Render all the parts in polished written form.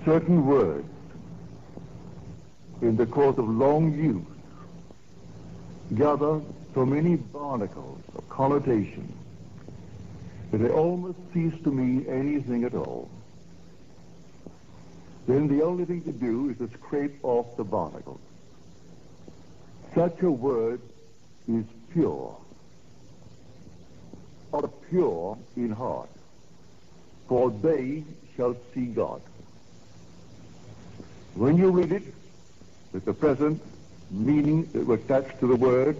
certain words in the course of long use gather so many barnacles of connotation that they almost cease to mean anything at all. Then the only thing to do is to scrape off the barnacles. Such a word is pure, or pure in heart, for they shall see God. When you read it with the present meaning attached to the word,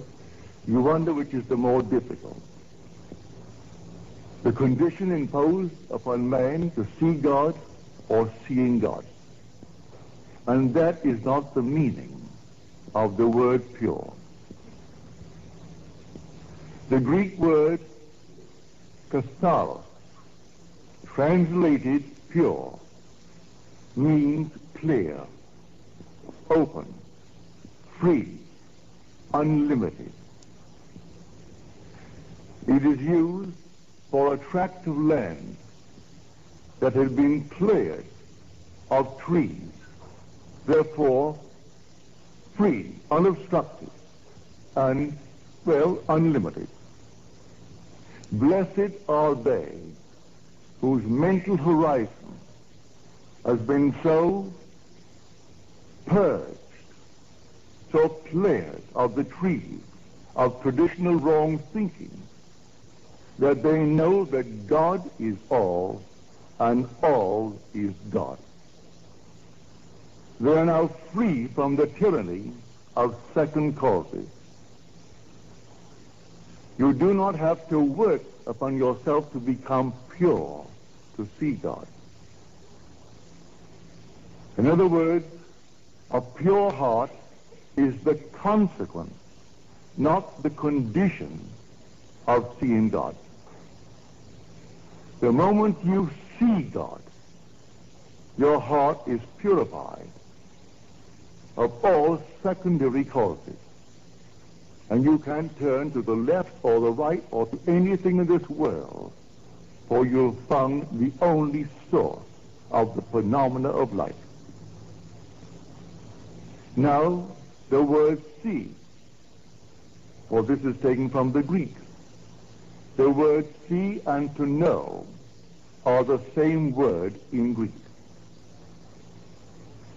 you wonder which is the more difficult. The condition imposed upon man to see God or seeing God. And that is not the meaning of the word pure. The Greek word katharos, translated pure, means clear, open, free, unlimited. It is used for a tract of land that had been cleared of trees, therefore free, unobstructed, and, well, unlimited. Blessed are they whose mental horizon has been so purged, so cleared of the trees of traditional wrong thinking, that they know that God is all and all is God. They are now free from the tyranny of second causes. You do not have to work upon yourself to become pure, to see God. In other words, a pure heart is the consequence, not the condition of seeing God. The moment you see God, your heart is purified of all secondary causes. And you can turn to the left or the right or to anything in this world, for you'll find the only source of the phenomena of life. Now, the word see, for this is taken from the Greek. The word see and to know are the same word in Greek.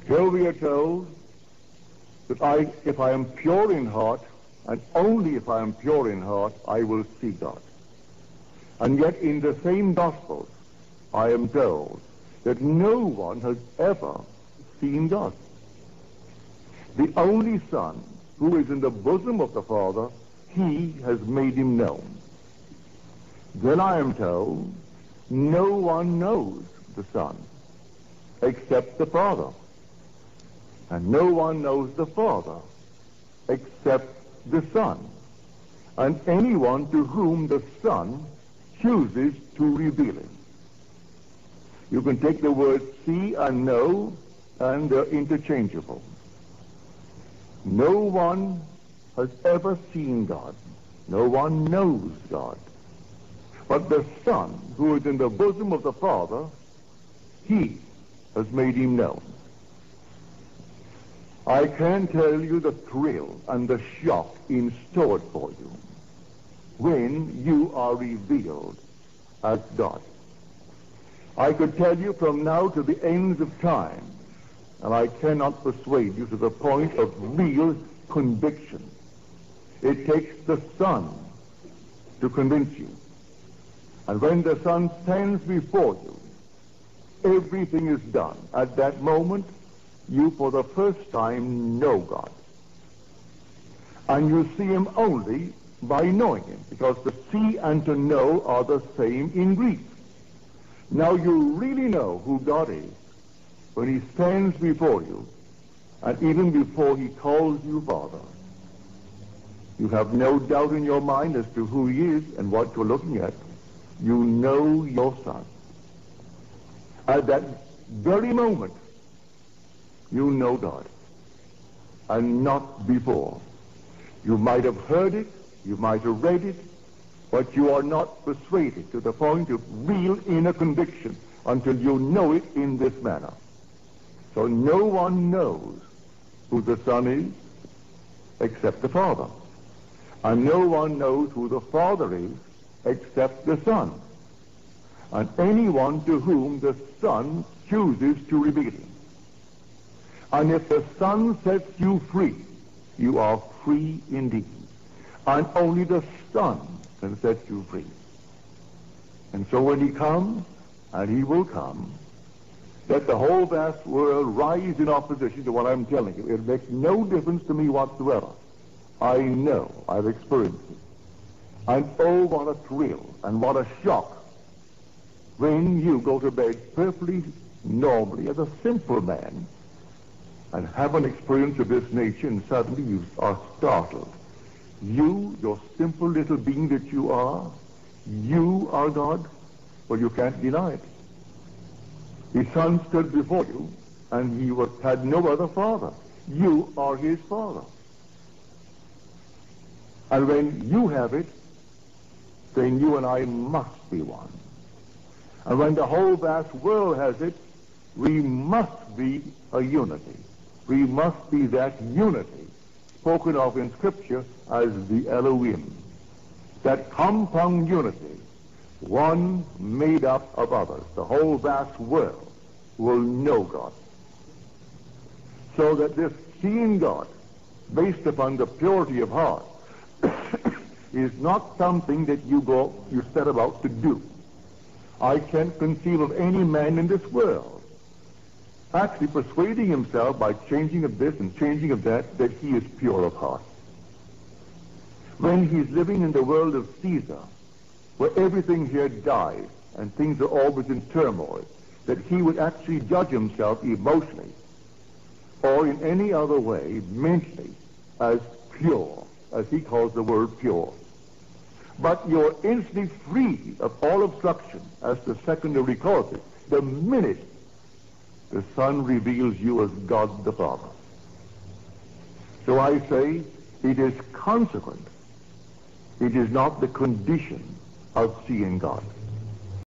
Here we are told that if I am pure in heart, and only if I am pure in heart, I will see God. And yet in the same Gospels, I am told that no one has ever seen God. The only Son, who is in the bosom of the Father, he has made him known. Then I am told, no one knows the Son except the Father. And no one knows the Father except the Son, and anyone to whom the Son chooses to reveal him. You can take the words see and know, and they're interchangeable. No one has ever seen God. No one knows God. But the Son, who is in the bosom of the Father, he has made him known. I can tell you the thrill and the shock in store for you when you are revealed as God. I could tell you from now to the ends of time, and I cannot persuade you to the point of real conviction. It takes the Son to convince you. And when the Son stands before you, everything is done. At that moment, you for the first time know God. And you see him only by knowing him, because to see and to know are the same in Greek. Now you really know who God is when he stands before you, and even before he calls you Father. You have no doubt in your mind as to who he is and what you're looking at. You know your Son. At that very moment, you know God, and not before. You might have heard it, you might have read it, but you are not persuaded to the point of real inner conviction until you know it in this manner. So no one knows who the Son is except the Father. And no one knows who the Father is except the Son. And anyone to whom the Son chooses to reveal him. And if the Son sets you free, you are free indeed. And only the Son can set you free. And so when he comes, and he will come, let the whole vast world rise in opposition to what I'm telling you. It makes no difference to me whatsoever. I know, I've experienced it. And oh, what a thrill and what a shock when you go to bed perfectly normally as a simple man and have an experience of this nature, and suddenly you are startled. You, your simple little being that you are God. Well, you can't deny it. His Son stood before you, and he had no other father. You are his father. And when you have it, then you and I must be one. And when the whole vast world has it, we must be a unity. We must be that unity spoken of in Scripture as the Elohim. That compound unity, one made up of others. The whole vast world will know God. So that this seeing God, based upon the purity of heart, is not something that you set about to do. I can't conceive of any man in this world actually persuading himself by changing of this and changing of that he is pure of heart. When he's living in the world of Caesar, where everything here dies and things are always in turmoil, that he would actually judge himself emotionally or in any other way mentally as pure, as he calls the word pure. But you're instantly free of all obstruction as to secondary causes the minute the Son reveals you as God the Father. So I say it is consequent. It is not the condition of seeing God.